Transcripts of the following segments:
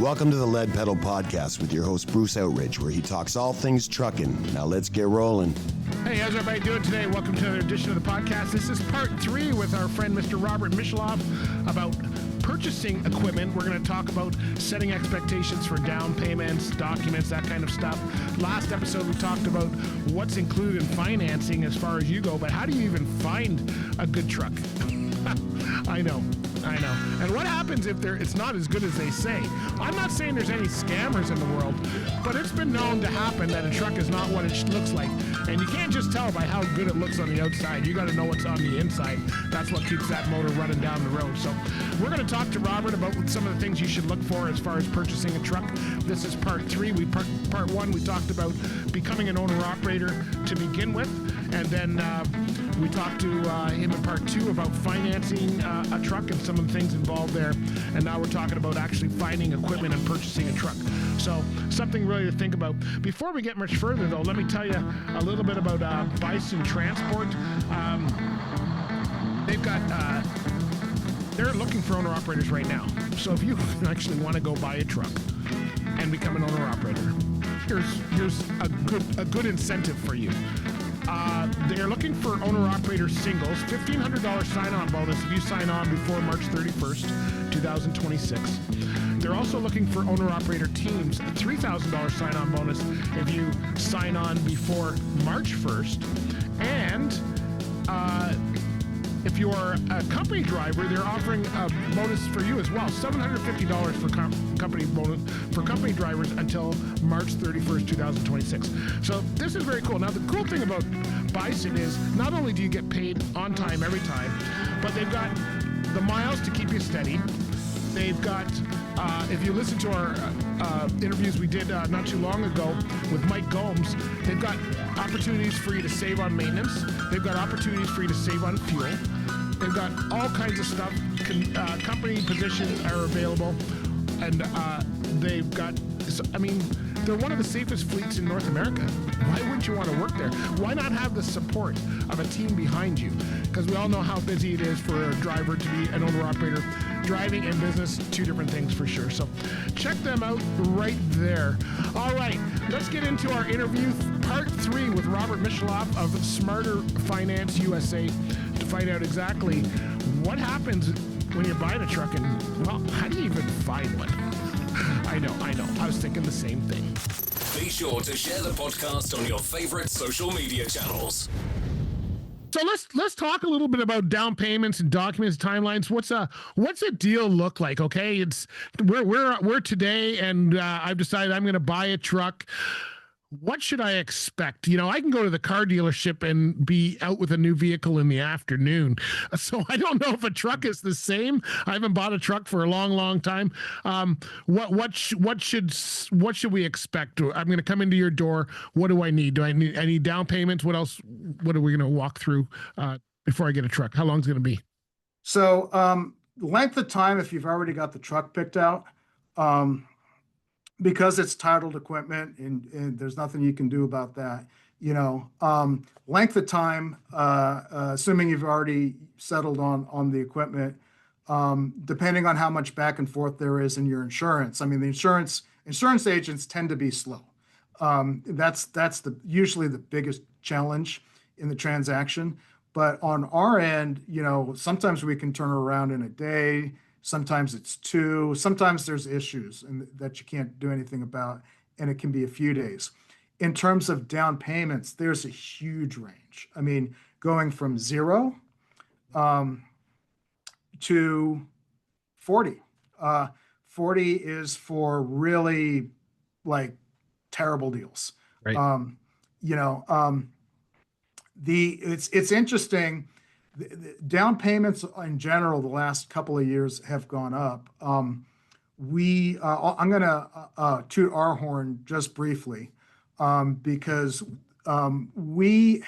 Welcome to the Lead Pedal Podcast with your host, Bruce Outridge, where he talks all things trucking. Now let's get rolling. Hey, how's everybody doing today? Welcome to another edition of the podcast. This is part 3 with our friend, Mr. Robert Misheloff, about purchasing equipment. We're going to talk about setting expectations for down payments, documents, that kind of stuff. Last episode, we talked about what's included in financing as far as you go, but how do you even find a good truck? I know. And what happens if it's not as good as they say? I'm not saying there's any scammers in the world, but it's been known to happen that a truck is not what it looks like. And you can't just tell by how good it looks on the outside. You got to know what's on the inside. That's what keeps that motor running down the road. So we're going to talk to Robert about some of the things you should look for as far as purchasing a truck. This is part 3. Part 1, we talked about becoming an owner-operator to begin with. And then we talked to him in part 2 about financing a truck and some of the things involved there. And now we're talking about actually finding equipment and purchasing a truck. So something really to think about. Before we get much further, though, let me tell you a little bit about Bison Transport. They're looking for owner-operators right now. So if you actually want to go buy a truck and become an owner-operator, here's a good incentive for you. They're looking for owner-operator singles, $1,500 sign-on bonus if you sign on before March 31st, 2026. They're also looking for owner-operator teams, a $3,000 sign-on bonus if you sign on before March 1st. And if you're a company driver, they're offering a bonus for you as well, $750 for company bonus for company drivers until March 31st, 2026. So this is very cool. Now, the cool thing about Bison is not only do you get paid on time every time, but they've got the miles to keep you steady. They've got, if you listen to our interviews we did not too long ago with Mike Gomes, they've got opportunities for you to save on maintenance. They've got opportunities for you to save on fuel. They've got all kinds of stuff. Company positions are available. And they've got, they're one of the safest fleets in North America. Why wouldn't you want to work there? Why not have the support of a team behind you? Because we all know how busy it is for a driver to be an owner-operator. Driving and business, two different things for sure. So check them out right there. All right, let's get into our interview, part 3 with Robert Misheloff of Smarter Finance USA to find out exactly what happens when you're buying a truck and, well, how do you even find one? I know. I was thinking the same thing. Be sure to share the podcast on your favorite social media channels. So let's talk a little bit about down payments and documents, timelines. What's a deal look like? Okay, it's we're today, and I've decided I'm going to buy a truck. What should I expect? I can go to the car dealership and be out with a new vehicle in the afternoon. So I don't know if a truck is the same. I haven't bought a truck for a long, long time. What should we expect? I'm going to come into your door. What do I need? Do I need down payments? What else? What are we going to walk through before I get a truck? How long is it going to be? So length of time, if you've already got the truck picked out, because it's titled equipment and there's nothing you can do about that, length of time, assuming you've already settled on the equipment, depending on how much back and forth there is in your insurance. I mean, the insurance agents tend to be slow. That's usually the biggest challenge in the transaction. But on our end, sometimes we can turn around in a day. Sometimes it's 2. Sometimes there's issues that you can't do anything about, and it can be a few days. In terms of down payments, there's a huge range. I mean, going from 0 to 40. 40 is for really terrible deals. Right. It's interesting. The down payments in general, the last couple of years have gone up. I'm going to toot our horn just briefly because we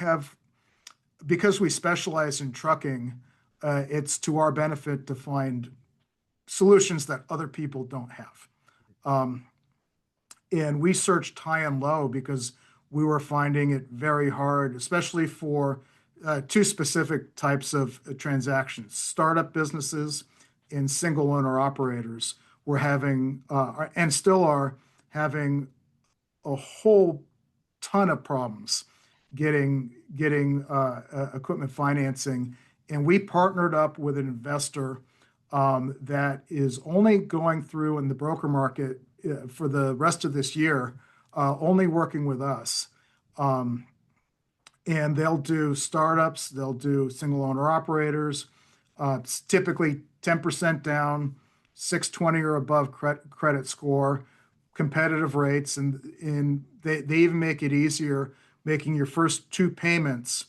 specialize in trucking. It's to our benefit to find solutions that other people don't have. And we searched high and low because we were finding it very hard, especially for 2 specific types of transactions: startup businesses and single owner operators. were having, and still are having, a whole ton of problems getting equipment financing. And we partnered up with an investor that is only going through in the broker market for the rest of this year, only working with us. And they'll do startups, they'll do single owner operators, it's typically 10% down, 620 or above credit score, competitive rates, and they even make it easier, making your first two payments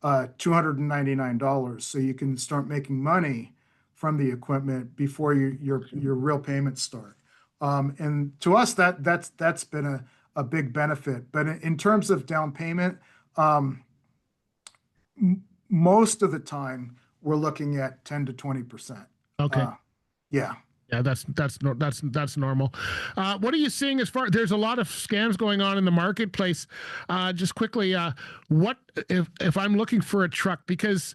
$299, so you can start making money from the equipment before your real payments start. And to us, that's been a big benefit. But in terms of down payment, most of the time we're looking at 10 to 20%. Okay. Yeah. Yeah, that's normal. What are you seeing as far? There's a lot of scams going on in the marketplace. Just quickly, what if I'm looking for a truck, because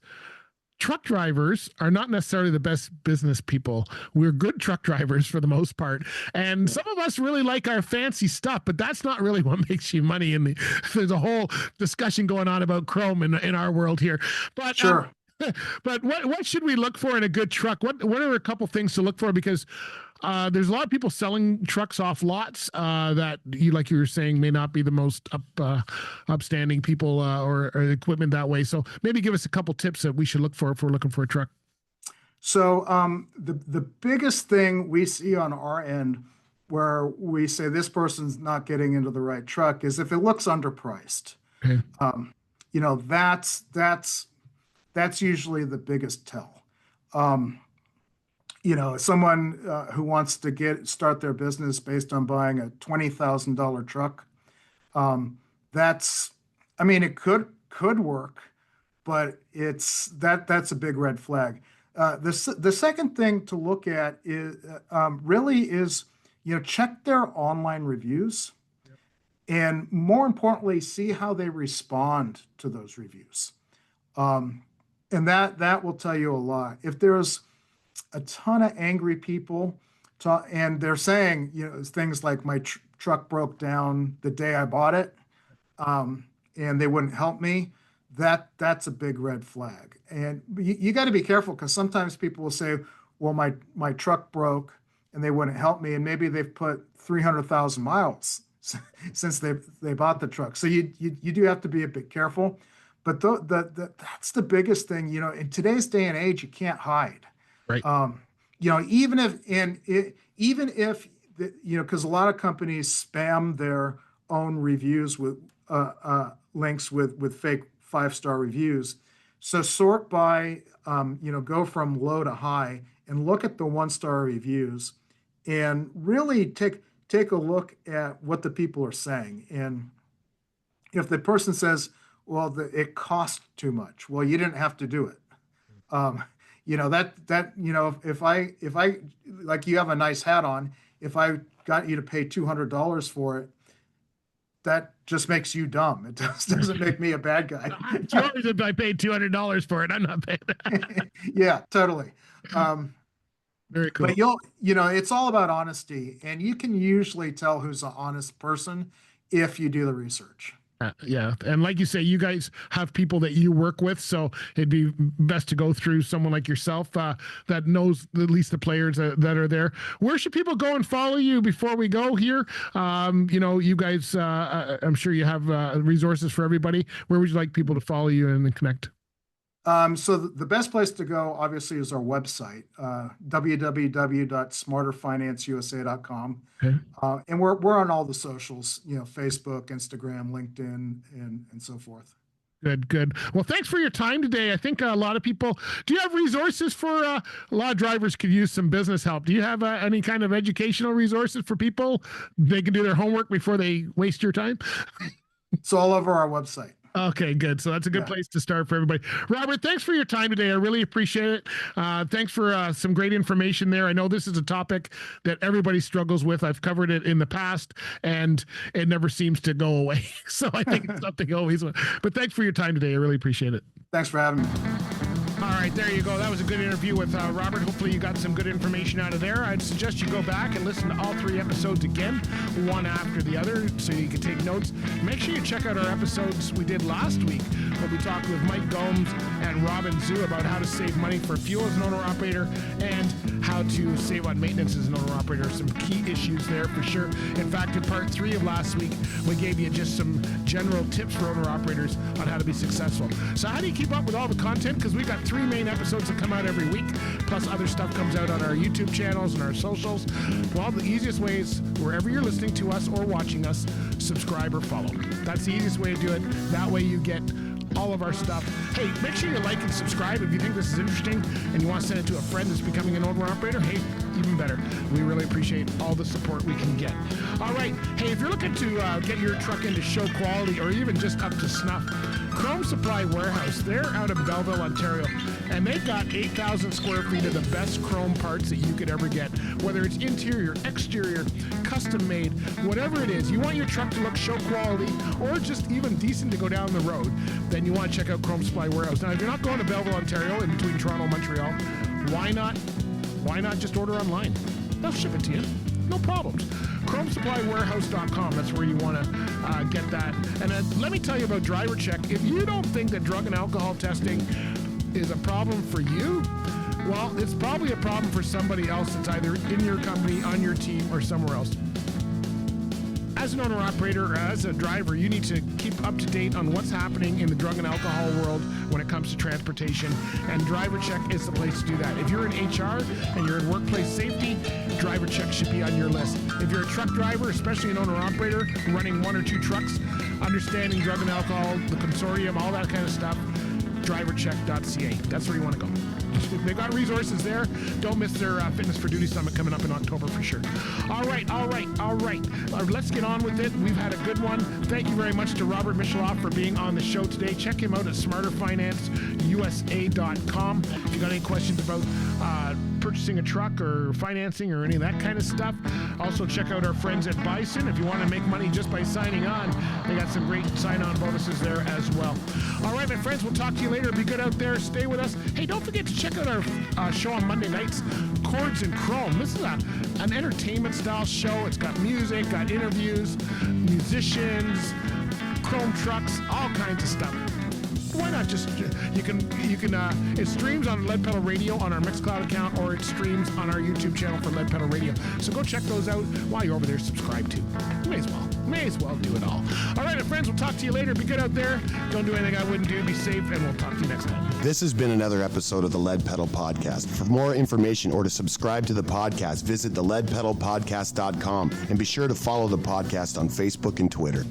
truck drivers are not necessarily the best business people. We're good truck drivers for the most part, and some of us really like our fancy stuff, but that's not really what makes you money. There's a whole discussion going on about chrome in our world here. But sure. But what should we look for in a good truck? What are a couple things to look for? Because there's a lot of people selling trucks off lots that like you were saying, may not be the most upstanding people or equipment that way. So maybe give us a couple tips that we should look for if we're looking for a truck. So the biggest thing we see on our end where we say this person's not getting into the right truck is if it looks underpriced. Okay. That's usually the biggest tell. Someone who wants to start their business based on buying a $20,000 truck, it could work, but that's a big red flag. The second thing to look at is check their online reviews, and more importantly, see how they respond to those reviews. And that will tell you a lot. If there's a ton of angry people and they're saying, things like my truck broke down the day I bought it, and they wouldn't help me, that's a big red flag. And you got to be careful, because sometimes people will say, well, my truck broke and they wouldn't help me, and maybe they've put 300,000 miles since they bought the truck. So you do have to be a bit careful. But that's the biggest thing, in today's day and age, you can't hide. Right. Even if because a lot of companies spam their own reviews with links with fake 5-star reviews. So sort by, go from low to high and look at the 1-star reviews and really take a look at what the people are saying. And if the person says, well, it cost too much, well, you didn't have to do it. If I like, you have a nice hat on, if I got you to pay $200 for it, that just makes you dumb. It doesn't make me a bad guy. If I paid $200 for it, I'm not paying that. Yeah, totally. Very cool. But it's all about honesty, and you can usually tell who's an honest person if you do the research. Yeah. And like you say, you guys have people that you work with, so it'd be best to go through someone like yourself that knows at least the players that are there. Where should people go and follow you before we go here? You guys, I'm sure you have resources for everybody. Where would you like people to follow you and connect? So the best place to go, obviously, is our website, www.smarterfinanceusa.com. Okay. And we're on all the socials, Facebook, Instagram, LinkedIn, and so forth. Good. Well, thanks for your time today. I think a lot of people, do you have resources for, a lot of drivers could use some business help. Do you have any kind of educational resources for people? They can do their homework before they waste your time? It's all over our website. Okay, good. So that's a good place to start for everybody. Robert, thanks for your time today. I really appreciate it. Thanks for some great information there. I know this is a topic that everybody struggles with. I've covered it in the past, and it never seems to go away. So I think it's something always. But thanks for your time today. I really appreciate it. Thanks for having me. All right. right, there you go. That was a good interview with Robert. Hopefully you got some good information out of there. I'd suggest you go back and listen to all 3 episodes again, one after the other, so you can take notes. Make sure you check out our episodes we did last week, where we talked with Mike Gomes and Robin Zhu about how to save money for fuel as an owner-operator and how to save on maintenance as an owner-operator. Some key issues there for sure. In fact, in part 3 of last week, we gave you just some general tips for owner-operators on how to be successful. So how do you keep up with all the content? Because we've got 3 main episodes that come out every week, plus other stuff comes out on our YouTube channels and our socials. Well, the easiest way is wherever you're listening to us or watching us, subscribe or follow. That's the easiest way to do it. That way you get all of our stuff. Hey, make sure you like and subscribe if you think this is interesting and you want to send it to a friend that's becoming an owner-operator. Hey, even better. We really appreciate all the support we can get. All right. Hey, if you're looking to get your truck into show quality or even just up to snuff, Chrome Supply Warehouse, they're out of Belleville, Ontario, and they've got 8,000 square feet of the best chrome parts that you could ever get. Whether it's interior, exterior, custom made, whatever it is, you want your truck to look show quality or just even decent to go down the road, then you want to check out Chrome Supply Warehouse. Now, if you're not going to Belleville, Ontario, in between Toronto and Montreal, why not just order online? They'll ship it to you. No problems. ChromeSupplyWarehouse.com. That's where you want to get that. And let me tell you about DriverCheck. If you don't think that drug and alcohol testing is a problem for you, well, it's probably a problem for somebody else that's either in your company, on your team, or somewhere else. As an owner-operator or as a driver, you need to keep up to date on what's happening in the drug and alcohol world when it comes to transportation, and DriverCheck is the place to do that. If you're in HR and you're in workplace safety, DriverCheck should be on your list. If you're a truck driver, especially an owner-operator running 1 or 2 trucks, understanding drug and alcohol, the consortium, all that kind of stuff, drivercheck.ca. That's where you want to go. They've got resources there. Don't miss their Fitness for Duty Summit coming up in October for sure. All right. Let's get on with it. We've had a good one. Thank you very much to Robert Misheloff for being on the show today. Check him out at smarterfinanceusa.com. If you got any questions about purchasing a truck or financing or any of that kind of stuff. Also, check out our friends at Bison. If you want to make money just by signing on, they got some great sign-on bonuses there as well. All right, my friends, we'll talk to you later. Be good out there. Stay with us. Hey, don't forget to check out our show on Monday nights, Chords and Chrome. This is an entertainment-style show. It's got music, got interviews, musicians, chrome trucks, all kinds of stuff. Why not just, it streams on Lead Pedal Radio on our Mixcloud account, or it streams on our YouTube channel for Lead Pedal Radio. So go check those out while you're over there. Subscribe to. May as well do it all. All right, my friends, we'll talk to you later. Be good out there. Don't do anything I wouldn't do. Be safe, and we'll talk to you next time. This has been another episode of the Lead Pedal Podcast. For more information or to subscribe to the podcast, visit theleadpedalpodcast.com and be sure to follow the podcast on Facebook and Twitter.